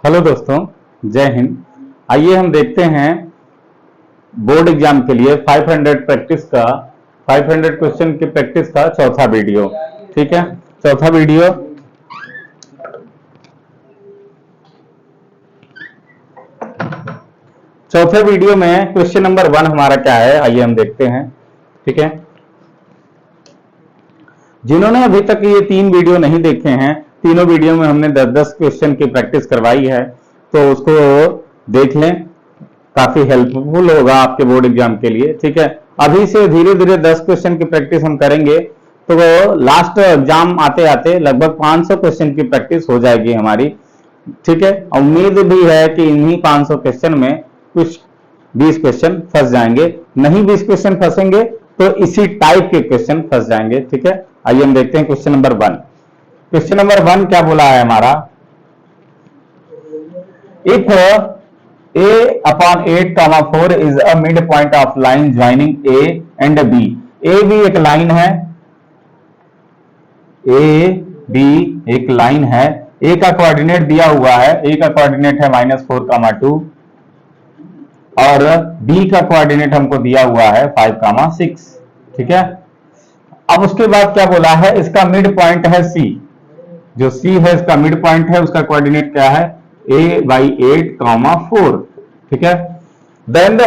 Hello दोस्तों, जय हिंद। आइए हम देखते हैं बोर्ड एग्जाम के लिए 500 क्वेश्चन की प्रैक्टिस का चौथा वीडियो। ठीक है, चौथा वीडियो चौथे वीडियो में क्वेश्चन नंबर 1 हमारा क्या है, आइए हम देखते हैं। ठीक है, जिन्होंने अभी तक ये 3 वीडियो नहीं देखे हैं, तीनों वीडियो में हमने 10-10 क्वेश्चन की प्रैक्टिस करवाई है, तो उसको देख लें, काफी हेल्पफुल होगा आपके बोर्ड एग्जाम के लिए। ठीक है, अभी से धीरे धीरे 10 क्वेश्चन की प्रैक्टिस हम करेंगे तो लास्ट एग्जाम आते आते लगभग 500 क्वेश्चन की प्रैक्टिस हो जाएगी हमारी। ठीक है, उम्मीद भी है कि इन्हीं 500 क्वेश्चन में कुछ 20 क्वेश्चन फंस जाएंगे, नहीं 20 क्वेश्चन फंसेंगे तो इसी टाइप के क्वेश्चन फंस जाएंगे। ठीक है, आइए हम देखते हैं क्वेश्चन नंबर 1। क्वेश्चन नंबर 1 क्या बोला है हमारा, if a/8, 4 is a midpoint of line joining a and b। a भी एक लाइन है, a b एक लाइन है, a का कोऑर्डिनेट दिया हुआ है, a का कोऑर्डिनेट है -4, 2 और b का कोऑर्डिनेट हमको दिया हुआ है 5, 6। ठीक है, अब उसके बाद क्या बोला है, इसका मिड पॉइंट है c, जो c है इसका मिड पॉइंट है, उसका कोऑर्डिनेट क्या है a/8, 4। ठीक है, then the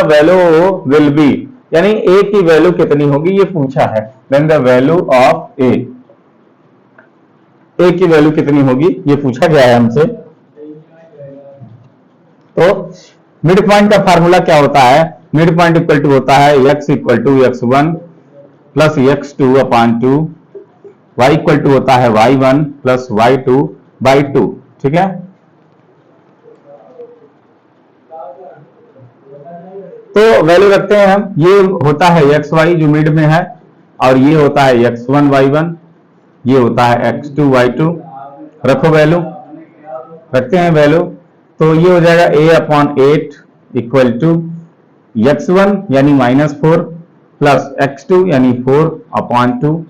value will be, यानी a की वैल्यू कितनी होगी ये पूछा है। Then the value of a की वैल्यू कितनी होगी ये पूछा गया है हमसे। तो मिड पॉइंट का फार्मूला क्या होता है, मिड पॉइंट इक्वल टू होता है x equal to x1 plus x2/2, y equal to होता है y1 प्लस y2/2। ठीक है, तो वैल्यू रखते हैं हम, ये होता है xy जो मिड में है, और ये होता है x1 y1, ये होता है x2 y2। रखो वैल्यू, रखते हैं वैल्यू, तो ये हो जाएगा a/8 इक्वल टू x1 यानी -4 प्लस x2 यानी 4/2,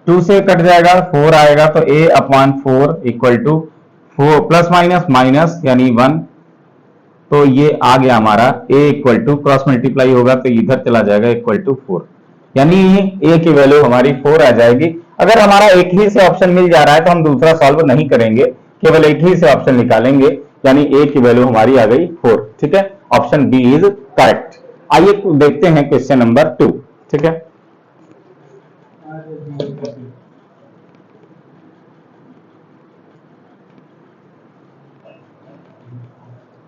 2 से कट जाएगा 4 आएगा, तो a/4 equal to 4 plus minus यानी 1, तो ये आ गया हमारा a equal to, cross multiply होगा तो इधर चला जाएगा इक्वल टू 4, यानी a की वैल्यू हमारी 4 आ जाएगी। अगर हमारा एक ही से ऑप्शन मिल जा रहा है तो हम दूसरा सॉल्व नहीं करेंगे, केवल एक ही से ऑप्शन निकालेंगे, यानी a की वैल्यू हमारी आ गई 4। ठीक है, ऑप्शन बी इज करेक्ट। आइए देखते हैं क्वेश्चन नंबर 2। ठीक है,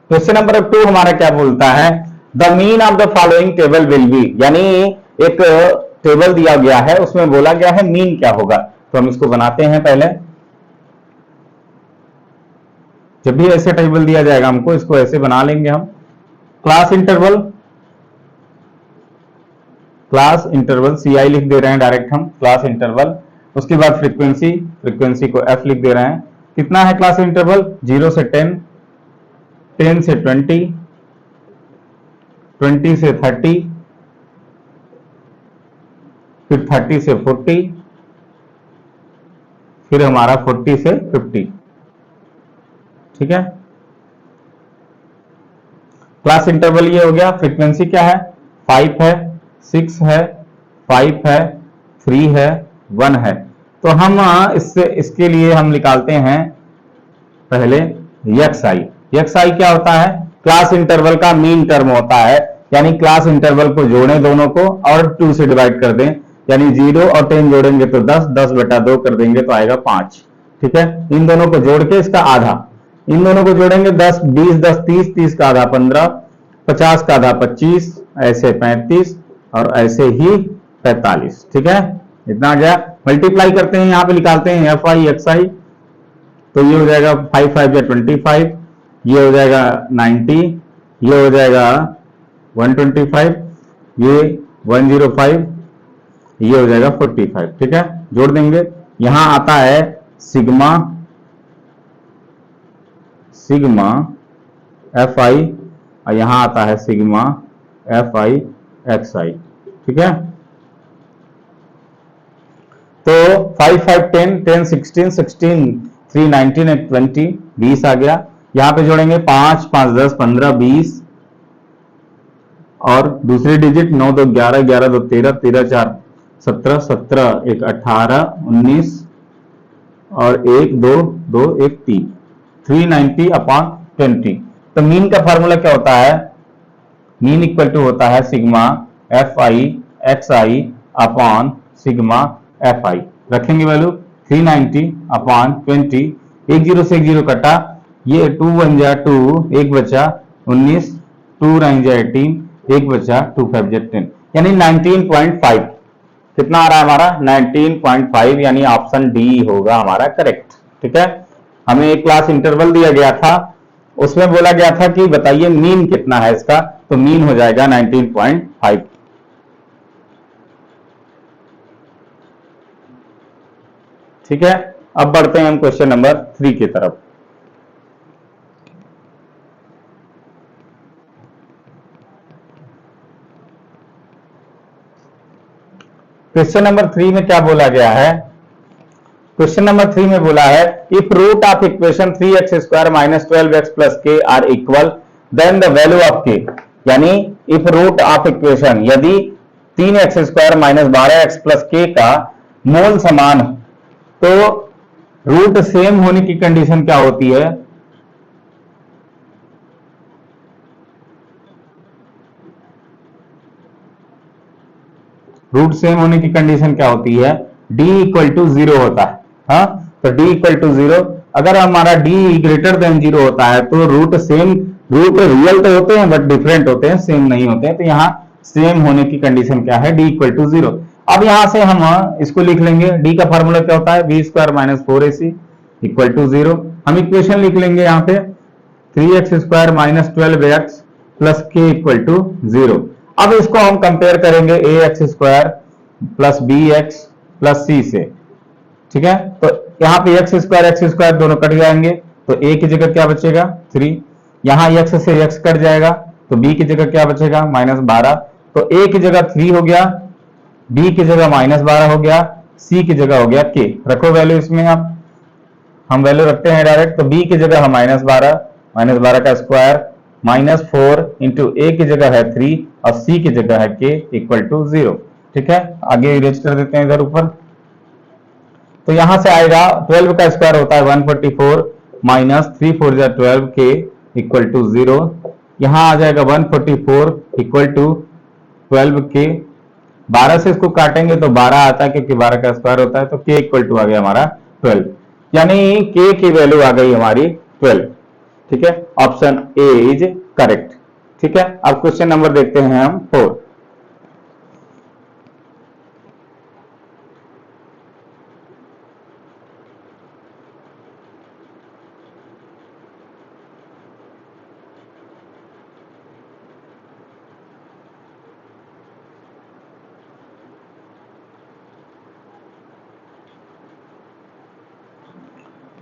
क्वेश्चन नंबर 2 हमारा क्या बोलता है, the mean of the following table will be, यानी एक टेबल दिया गया है, उसमें बोला गया है मीन क्या होगा। तो हम इसको बनाते हैं पहले, जब भी ऐसे टेबल दिया जाएगा हमको इसको ऐसे बना लेंगे हम। क्लास इंटरवल CI लिख दे रहे हैं डायरेक्ट हम, क्लास इंटरवल। उसके बाद फ्रीक्वेंसी को F लिख दे रहे हैं। कितना है क्लास इंटरवल, 0 से 10, 10 से 20, 20 से 30, फिर 30 से 40, फिर हमारा 40 से 50। ठीक है, क्लास इंटरवल ये हो गया। फ्रीक्वेंसी क्या है, 5 है, 6 है, 5 है, 3 है, 1 है। तो हम इसके लिए हम निकालते हैं पहले XI क्या होता है, क्लास इंटरवल का मीन टर्म होता है, यानी क्लास इंटरवल को जोड़ें दोनों को और 2 से डिवाइड कर दें, यानी 0 और 10 जोड़ेंगे तो 10/2 कर देंगे तो आएगा 5। ठीक है, इन दोनों को जोड़ के इसका आधा, इन दोनों को जोड़ेंगे 10, 20, 10, 30, 30 का आधा 15, 50 का आधा 25, ऐसे 35 और ऐसे ही 45। ठीक है, इतना आ गया। मल्टीप्लाई करते हैं, यहाँ पे निकालते हैं FI XI, तो ये हो जाएगा 5 5 या 25, ये हो जाएगा 90, ये हो जाएगा 125, ये 105, ये हो जाएगा 45। ठीक है, जोड़ देंगे, यहां आता है सिग्मा FI और यहां आता है सिग्मा FI XI। ठीक है, तो 5 5 10 10 16 16 3 19 and 20 20 आ गया। यहां पे जोड़ेंगे 5 5 10 15 20 और दूसरी डिजिट 9 2 11 11 2 13 13 4 17 17 1 18 19 और 1 2 2 1 3 390 अपॉन 20। तो मीन का फार्मूला क्या होता है? मीन इक्वल टू होता है sigma F I x I upon sigma F I. रखेंगे वैल्यू 390 अपॉन 20। एक जीरो से एक जीरो कटा, ये 2 1 जा 2 एक बचा 19 2 9 जा 18 एक बचा 2 5 जा 10 यानी 19.5। कितना आ रहा है हमारा? 19.5 यानी ऑप्शन डी होगा हमारा करेक्ट। ठीक है, हमें एक क्लास इंटरवल दिया गया था, उसमें बोला गया था कि बताइए मीन कितना है इसका, तो मीन हो जाएगा 19.5। ठीक है, अब बढ़ते हैं हम क्वेश्चन नंबर 3 की तरफ। क्वेश्चन नंबर 3 में क्या बोला गया है? क्वेश्चन नंबर 3 में बोला है if root of equation 3x square minus 12x plus K are equal then the value of K. यानी इफ रूट ऑफ इक्वेशन, यदि 3x square minus 12x plus के का मोल समान, तो रूट सेम होने की कंडीशन क्या होती है? रूट सेम होने की कंडीशन क्या होती है? d इक्वल टू 0 होता है। हाँ, तो d इक्वल टू 0, अगर हमारा d ग्रेटर देन 0 होता है तो रूट सेम, रूट रियल तो होते हैं बट डिफरेंट होते हैं, सेम नहीं होते हैं। तो यहाँ सेम होने की कंडीशन क्या है? d equal to 0। अब यहां से हम इसको लिख लेंगे, d का फॉर्मूला क्या होता है? B square minus 4ac equal to 0। हम इक्वेशन लिख लेंगे यहाँ पे 3x square minus 12x plus k equal to 0। अब इसको हम कंपेयर करेंगे ax square plus bx plus c से। ठीक है, तो यहाँ पे x स्क्वायर दोनों कट जाएंगे, तो a की जगह क्या बचेगा? 3। यहाँ x से x कट जाएगा, तो b की जगह क्या बचेगा? माइनस 12। तो a की जगह 3 हो गया, b की जगह माइनस 12 हो गया, c की जगह हो गया k। रखो वैल्यू इसमें, आप हम वैल्यू रखते हैं डायरेक्ट। तो b की जगह है माइनस 12 का स्क्वायर माइनस 4 इंटू a की जगह है 3 और c की जगह है k इक्वल टू 0। ठीक है, आगे इरेज कर देते हैं इधर ऊपर। तो यहां से आएगा 12 का स्क्वायर होता है 144 माइनस 3 4 जा 12 k इक्वल टू 0। यहां आ जाएगा 144 इक्वल टू 12 k। 12 से इसको काटेंगे तो 12 आता है क्योंकि 12 का स्क्वायर होता है, तो k इक्वल टू आ गया हमारा 12, यानी k की वैल्यू आ गई हमारी 12। ठीक है, ऑप्शन ए इज करेक्ट। ठीक है, अब क्वेश्चन नंबर देखते हैं हम 4।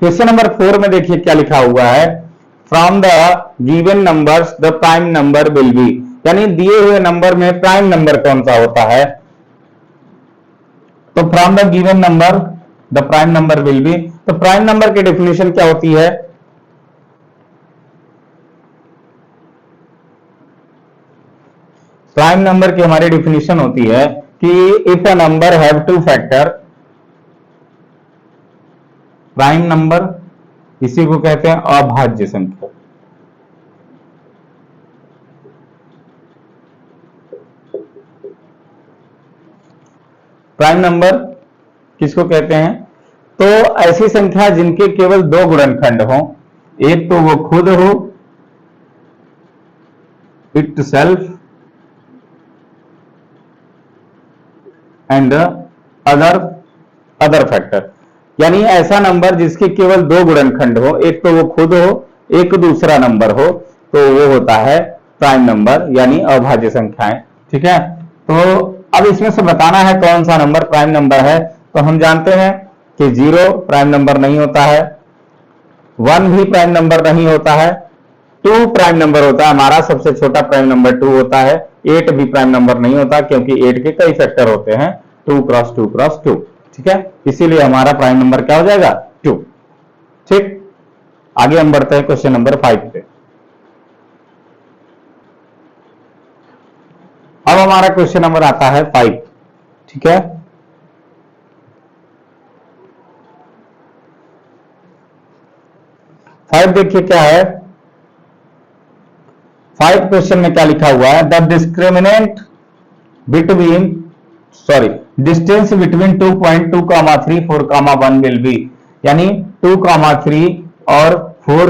क्वेश्चन नंबर 4 में देखिए क्या लिखा हुआ है, from the given numbers the prime number will be. यानी दिए हुए नंबर में प्राइम नंबर कौन सा होता है? तो from the given number the prime number will be, तो प्राइम नंबर की डेफिनेशन क्या होती है? प्राइम नंबर की हमारी डेफिनेशन होती है कि if a number have two factor, prime number इसी को कहते हैं अभाज्य संख्या। प्राइम नंबर किसको कहते हैं? तो ऐसी संख्या जिनके केवल 2 गुणनखंड हो, एक तो वो खुद हो it self and other factor. यानी ऐसा नंबर जिसके केवल 2 गुणनखंड हो, एक तो वो खुद हो एक दूसरा नंबर हो, तो वो होता है प्राइम नंबर यानी अभाज्य संख्याएं। ठीक है, तो अब इसमें से बताना है कौन सा नंबर प्राइम नंबर है। तो हम जानते हैं कि 0 प्राइम नंबर नहीं होता है, 1 भी प्राइम नंबर नहीं होता है, 2 प्राइम नंबर होता है, हमारा सबसे छोटा प्राइम नंबर 2 होता है, 8 भी प्राइम नंबर नहीं होता क्योंकि 8 के कई फैक्टर होते हैं, 2 क्रॉस 2 क्रॉस 2। ठीक है, इसीलिए हमारा प्राइम नंबर क्या हो जाएगा 2। ठीक, आगे हम बढ़ते हैं क्वेश्चन नंबर 5 पे। अब हमारा क्वेश्चन नंबर आता है 5। ठीक है, फाइव देखिए क्या है। 5 क्वेश्चन में क्या लिखा हुआ है, the discriminant between distance between 2.2, 3, 4, 1 will be, यानी 2, 3 और 4,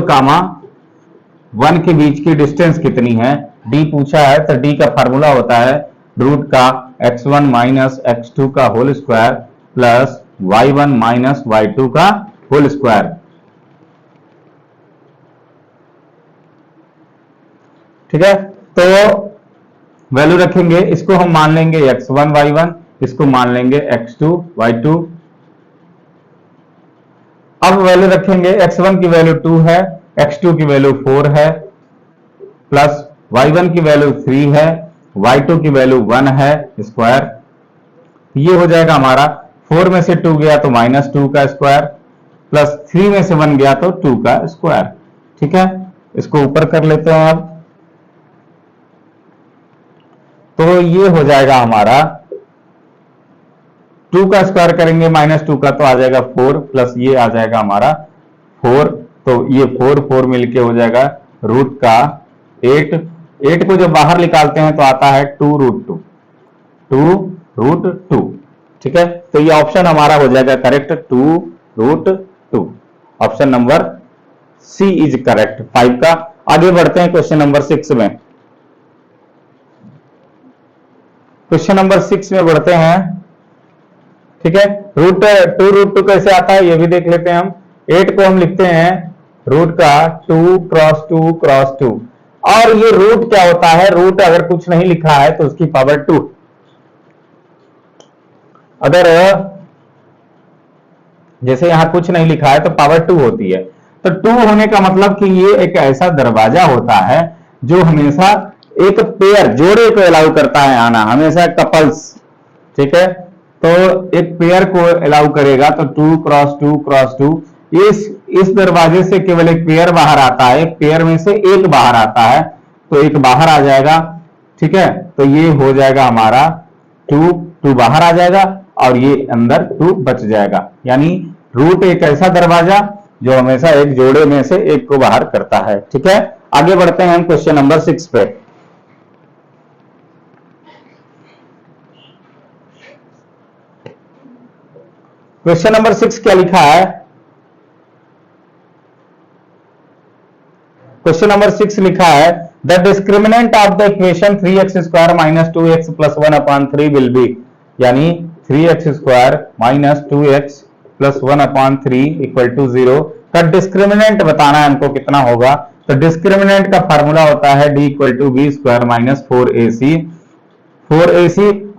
1 के बीच की डिस्टेंस कितनी है, डी पूछा है। तो डी का फार्मूला होता है रूट का x1 माइनस x2 का whole square plus y1 minus y2 का होल स्क्वायर। ठीक है, तो वैल्यू रखेंगे, इसको हम मान लेंगे x1 y1, इसको मान लेंगे x2 y2। अब वैल्यू रखेंगे, x1 की वैल्यू 2 है, x2 की वैल्यू 4 है, प्लस y1 की वैल्यू 3 है, y2 की वैल्यू 1 है स्क्वायर। ये हो जाएगा हमारा 4 में से 2 गया तो -2 का स्क्वायर, प्लस 3 में से 1 गया तो 2 का स्क्वायर। ठीक है, इसको ऊपर कर लेते हैं अब, तो ये हो जाएगा हमारा 2 का स्क्वायर करेंगे -2 का तो आ जाएगा 4, प्लस ये आ जाएगा हमारा 4, तो ये 4 मिलके हो जाएगा रूट का 8 को जब बाहर निकालते हैं तो आता है 2√2। ठीक है, तो ये ऑप्शन हमारा हो जाएगा correct 2√2। Option number c is correct 5 का। आगे बढ़ते हैं क्वेश्चन नंबर 6 में। क्वेश्चन नंबर 6 में बढ़ते हैं। ठीक है, √2 कैसे आता है ये भी देख लेते हैं हम। 8 को हम लिखते हैं रूट का 2 क्रॉस 2 क्रॉस 2, और ये रूट क्या होता है, रूट अगर कुछ नहीं लिखा है तो उसकी पावर 2, अगर जैसे यहां कुछ नहीं लिखा है तो पावर 2 होती है। तो 2 होने का मतलब कि ये एक ऐसा दरवाजा होता है जो हमेशा एक पेयर जोड़े को अलाउ करता है आना, हमेशा कपल्स। ठीक है, तो एक पेयर को अलाउ करेगा, तो 2 क्रॉस 2 क्रॉस 2, इस दरवाजे से केवल एक पेयर बाहर आता है, एक पेयर में से एक बाहर आता है, तो एक बाहर आ जाएगा। ठीक है, तो ये हो जाएगा हमारा 2 बाहर आ जाएगा और ये अंदर 2 बच जाएगा। यानी रूट एक ऐसा दरवाजा जो हमेशा एक जोड़े में से एक को बाहर करता है। ठीक है, आगे बढ़ते हैं हम क्वेश्चन नंबर 6 पे। क्वेश्चन नंबर 6 क्या लिखा है, क्वेश्चन नंबर 6 लिखा है the discriminant of the equation 3x square minus 2x plus 1/3 will be, यानी 3x square minus 2x plus 1/3 equal to 0 का डिस्क्रिमिनेंट बताना है हमको कितना होगा। तो डिस्क्रिमिनेंट का फार्मूला होता है d equal to b square minus 4ac।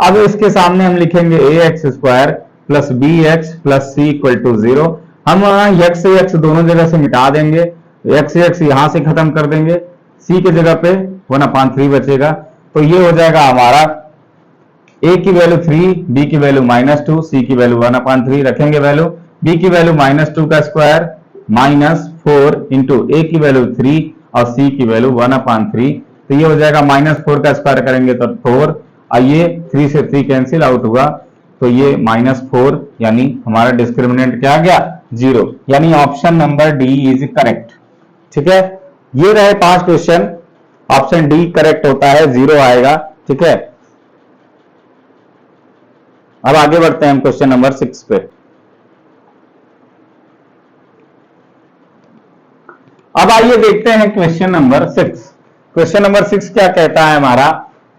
अब इसके सामने हम लिखेंगे ax square plus bx plus c equal to 0। हम x से x दोनों जगह से मिटा देंगे, x से x यहां से खत्म कर देंगे, c की जगह पे 1/3 बचेगा। तो ये हो जाएगा हमारा a की वैल्यू 3, b की वैल्यू -2, c की वैल्यू 1/3 रखेंगे वैल्यू, b की वैल्यू -2 का स्क्वायर -4 इंटू a की वैल्यू 3 और c की वैल्यू 1/3। तो ये हो जाएगा -4 का स्क्वायर करेंगे तो 4, और ये 3 से 3 कैंसिल आउट हुआ, तो ये -4, यानी हमारा डिस्क्रिमिनेंट क्या आ गया 0, यानी option number D is correct. ठीक है, ये रहे 5 क्वेश्चन, ऑप्शन डी करेक्ट होता है, 0 आएगा। ठीक है, अब आगे बढ़ते हैं हम क्वेश्चन नंबर 6 पे। अब आइए देखते हैं क्वेश्चन नंबर 6। क्वेश्चन नंबर 6 क्या कहता है हमारा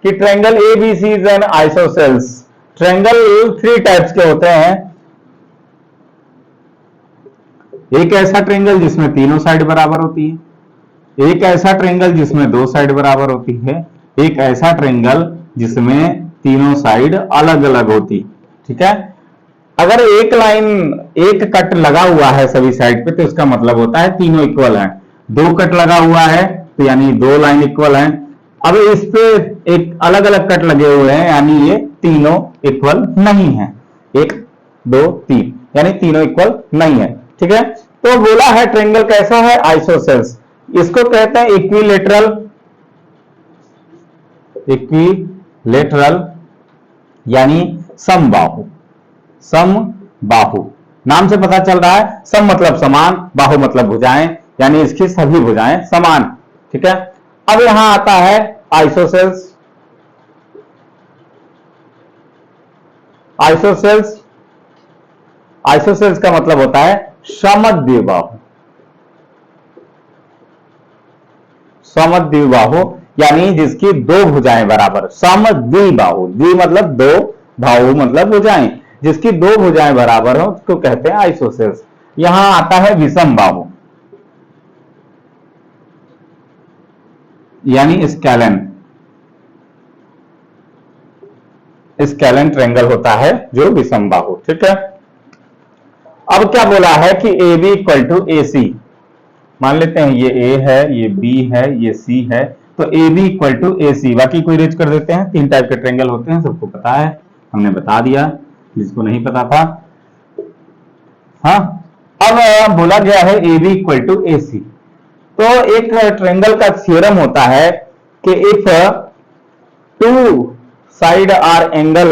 कि triangle ABC is an isosceles. Triangle 3 types के होते हैं। एक ऐसा ट्रायंगल जिसमें तीनों साइड बराबर होती है, एक ऐसा ट्रायंगल जिसमें 2 साइड बराबर होती है, एक ऐसा ट्रायंगल जिसमें तीनों साइड अलग अलग होती। ठीक है, अगर एक लाइन एक कट लगा हुआ है सभी साइड पे तो इसका मतलब होता है तीनों इक्वल हैं। 2 कट लगा हुआ है तो यानी 2 लाइन इक्वल हैं। अब इस पे एक अलग अलग कट लगे हुए हैं यानी ये तीनों इक्वल नहीं है। एक 2 3, यानी तीनों इक्वल नहीं है। ठीक है, तो बोला है ट्रायंगल कैसा है, आइसोसेल्स। इसको कहते हैं इक्विलेटरल, इक्विलेटरल यानी समबाहु। समबाहु नाम से पता चल रहा है, सम मतलब समान, बाहु मतलब भुजाएं, यानी इसकी सभी भुजाएं समान। ठीक है, अब यहां आता है आइसोसेल्स। आइसोसेल्स, आइसोसेल्स का मतलब होता है समद्विबाहु। समद्विबाहु यानी जिसकी दो भुजाएं बराबर, समद्विबाहु, द्वि मतलब दो, बाहु मतलब भुजाएं, जिसकी दो भुजाएं बराबर हो उसको कहते हैं आइसोसेल्स। यहां आता है विषम बाहु, यानी स्केलन। स्केलन ट्रायंगल होता है जो विषम बाहु। ठीक है, अब क्या बोला है कि ए बी इक्वल टू ए सी। मान लेते हैं ये ए है, ये बी है, ये सी है, तो ए बी इक्वल टू ए सी। बाकी कोई रेज कर देते हैं, तीन टाइप के ट्रायंगल होते हैं, सबको पता है, हमने बता दिया जिसको नहीं पता था। हाँ, अब बोला गया है A B equal to A C. तो एक ट्रायंगल का थ्योरम होता है कि if two side are angle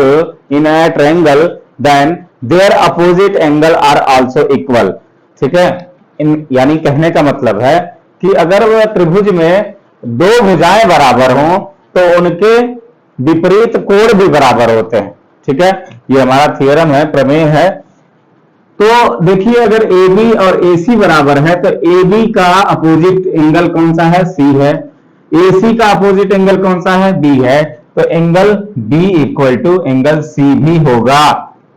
in a triangle then their opposite angle are also equal. ठीक है, यानी कहने का मतलब है कि अगर वह त्रिभुज में दो भुजाएं बराबर हों तो उनके विपरीत कोण भी बराबर होते हैं। ठीक है, ये हमारा थ्योरम है, प्रमेय है। तो देखिए अगर ए बी और ए सी बराबर है तो ए बी का अपोजिट एंगल कौन सा है, सी है। ए सी का अपोजिट एंगल कौन सा है, बी है। तो angle B equal to angle C भी होगा।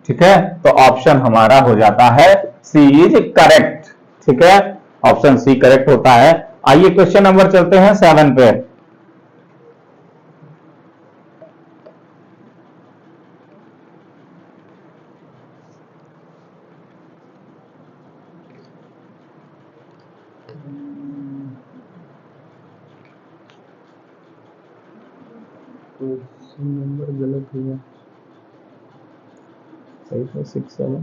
ठीक है, तो ऑप्शन हमारा हो जाता है सी इज करेक्ट। ठीक है, ऑप्शन सी करेक्ट होता है। आइए क्वेश्चन नंबर चलते हैं 7 पे। क्वेश्चन नंबर गलत हुआ, सही था 6 7।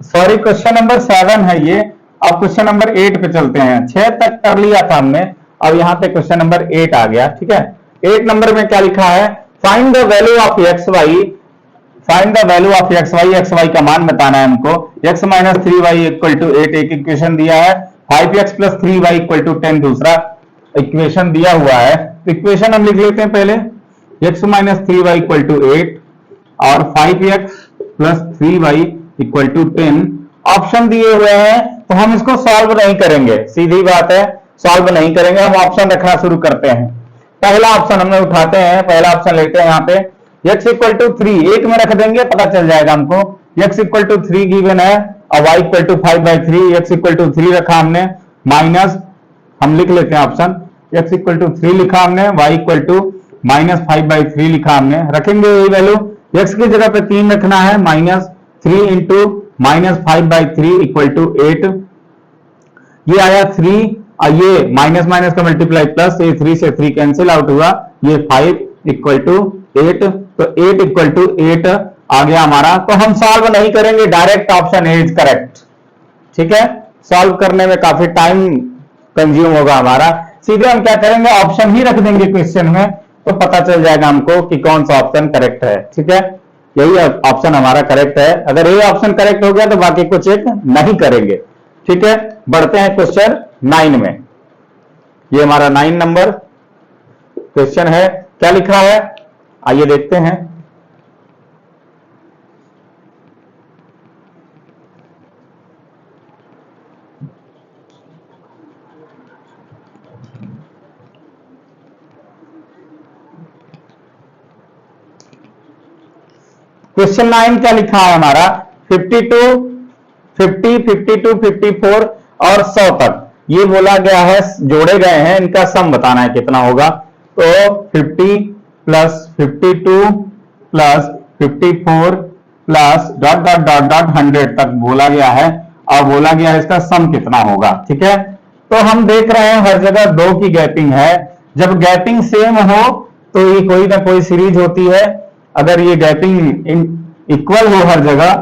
सॉरी, क्वेश्चन नंबर 7 है ये। अब क्वेश्चन नंबर 8 पे चलते हैं। 6 तक कर लिया था हमने, अब यहाँ पे क्वेश्चन नंबर 8 आ गया। ठीक है, 8 नंबर में क्या लिखा है, find the value of x y. Find the value of x y, x y का मान बताना है हमको। X minus 3y equal to 8 एक इक्वेशन दिया है, 5x plus 3y equal to 10 दूसरा इक्वेशन दिया हुआ है। इक्वेशन हम लिख लेते हैं पहले, x minus 3y equal to 8 और 5x plus 3y equal to 10 option दिए हुए हैं, तो हम इसको सॉल्व नहीं करेंगे, सीधी बात है, सॉल्व नहीं करेंगे, हम ऑप्शन रखना शुरू करते हैं। पहला ऑप्शन हमने उठाते हैं, पहला ऑप्शन लेते हैं यहाँ पे, x इक्वल टू 3 एक में रख देंगे, पता चल जाएगा हमको। x इक्वल टू 3 गिवन है और y equal to 5/3, x equal to 3 रखा हमने, माइनस हम लिख लेते हैं ऑप्शन, x इक्वल टू 3 लिखा हमने, y इक्वल टू माइनस 5/3 लिखा हमने, रखेंगे यही वैल्यू। x की जगह पे 3 रखना है, minus 3 into minus 5/3 equal to 8, ये आया 3 और ये माइनस माइनस का मल्टीप्लाई प्लस, ये 3 से 3 कैंसिल आउट हुआ, ये 5 इक्वल टू 8, तो 8 इक्वल टू 8 आ गया हमारा। तो हम सॉल्व नहीं करेंगे, direct option A is correct. ठीक है, सॉल्व करने में काफी टाइम कंज्यूम होगा हमारा, सीधे हम क्या करेंगे, ऑप्शन ही रख देंगे क्वेश्चन में, तो पता चल जाएगा हमको कि कौन सा ऑप्शन करेक्ट है। ठीक है, यही ऑप्शन हमारा करेक्ट है। अगर ये ऑप्शन करेक्ट हो गया तो बाकी कुछ एक नहीं करेंगे। ठीक है, बढ़ते हैं क्वेश्चन 9 में। ये हमारा 9 नंबर क्वेश्चन है, क्या लिखा है आइए देखते हैं। क्वेश्चन 9 क्या लिखा है हमारा, 52, 50, 52, 54 और 100 तक ये बोला गया है, जोड़े गए हैं, इनका सम बताना है कितना होगा। तो 50 plus 52 plus 54 plus dot dot dot dot 100 तक बोला गया है, और बोला गया है इसका सम कितना होगा। ठीक है, तो हम देख रहे हैं हर जगह 2 की गैपिंग है, जब गैपिंग सेम हो तो ये कोई ना कोई सीरीज होती है। अगर ये गैपिंग इक्वल हो हर जगह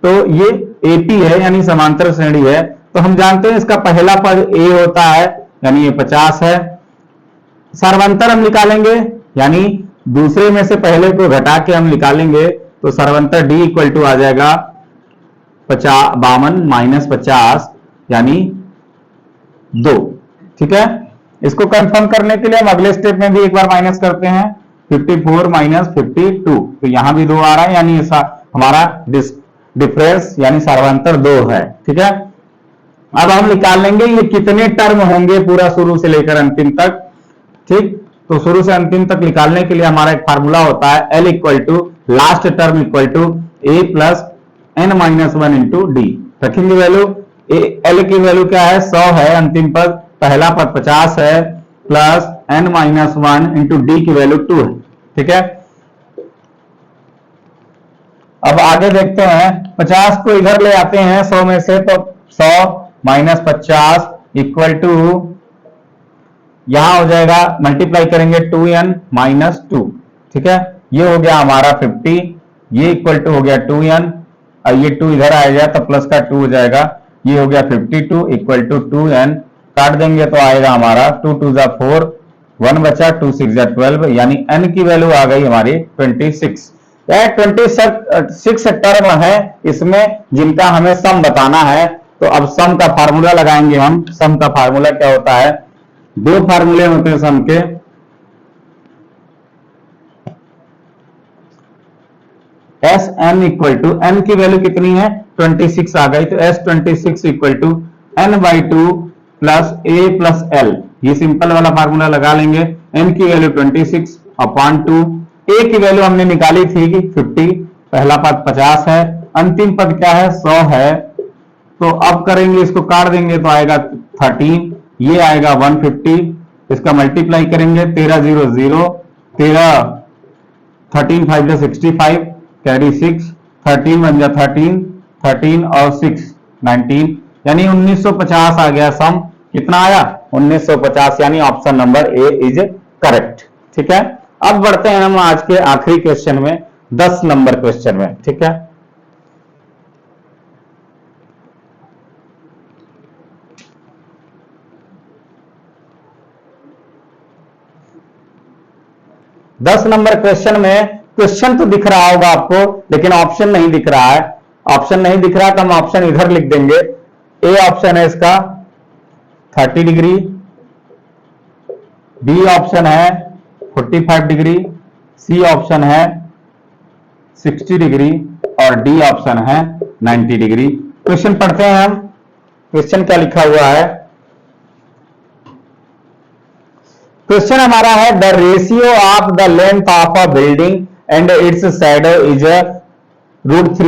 तो ये एपी है, यानी समांतर श्रेणी है। तो हम जानते हैं इसका पहला पद ए होता है, यानी ये 50 है। सर्वांतर हम निकालेंगे, यानी दूसरे में से पहले को घटा के हम निकालेंगे, तो सर्वांतर डी इक्वल टू आ जाएगा 52 माइनस 50 यानी 2। ठीक है, इसको कंफर्म करने के लिए हम अगले स्टेप में भी एक बार माइनस करते हैं, 54 माइनस 52, तो यहां भी 2 आ रहा है, यानी हमारा डिफरेंस यानी सर्वांतर 2 है। ठीक है, अब हम निकाल लेंगे ये कितने टर्म होंगे पूरा शुरू से लेकर अंतिम तक। ठीक, तो शुरू से अंतिम तक निकालने के लिए हमारा एक फार्मूला होता है, L equal to last term equal to A plus n minus 1 into d. रखेंगे वैल्यू, L की वैल्यू क्या है, 100 है अंतिम पद, पहला पद 50 है, plus n minus 1 into D की वैल्यू 2 है। ठीक है, अब आगे देखते हैं, 50 को इधर ले आते हैं 100 में से, तो 100 माइनस 50 इक्वल टू, यहां हो जाएगा मल्टीप्लाई करेंगे 2n माइनस 2। ठीक है, ये हो गया हमारा 50, ये इक्वल टू हो गया 2n, और ये 2 इधर आएगा तो प्लस का 2 हो जाएगा, ये हो गया 52 इक्वल टू 2n, काट देंगे तो आएगा हमारा 2 2 जा 4, 1 बचा, 2 6 जा 12, यानी n की वैल्यू आ गई हमारी 26। 26 टर्म है इसमें जिनका हमें सम बताना है। तो अब सम का फार्मूला लगाएंगे हम। सम का फार्मूला क्या होता है, 2 फार्मूले होते हैं सम के। S n equal to, n की वैल्यू कितनी है 26 आ गई, तो S 26 equal to n by 2 plus a plus l, ये सिंपल वाला फार्मूला लगा लेंगे। एन की वैल्यू 26 अपॉन 2, ए की वैल्यू हमने निकाली थी कि 50, पहला पद 50 है, अंतिम पद क्या है 100 है। तो अब करेंगे, इसको काट देंगे तो आएगा 13, ये आएगा 150, इसका मल्टीप्लाई करेंगे 13 0 0, 13 5 जा 65, कैरी 6, 13 बन जा 13, 13 और 6 19, यानी 1950 आ गया सम। कितना आया 1950, यानी option number A is correct. ठीक है, अब बढ़ते हैं हम आज के आखिरी क्वेश्चन में, 10 नंबर क्वेश्चन में। ठीक है, दस नंबर क्वेश्चन में, क्वेश्चन तो दिख रहा होगा आपको लेकिन ऑप्शन नहीं दिख रहा है। ऑप्शन नहीं दिख रहा तो हम ऑप्शन इधर लिख देंगे। ए ऑप्शन है इसका 30 डिग्री, बी ऑप्शन है 45 डिग्री, सी ऑप्शन है 60 डिग्री और डी ऑप्शन है 90 डिग्री। क्वेश्चन पढ़ते हैं हम। क्वेश्चन क्या लिखा हुआ है, क्वेश्चन हमारा है the ratio of the length of a building and it's shadow is √3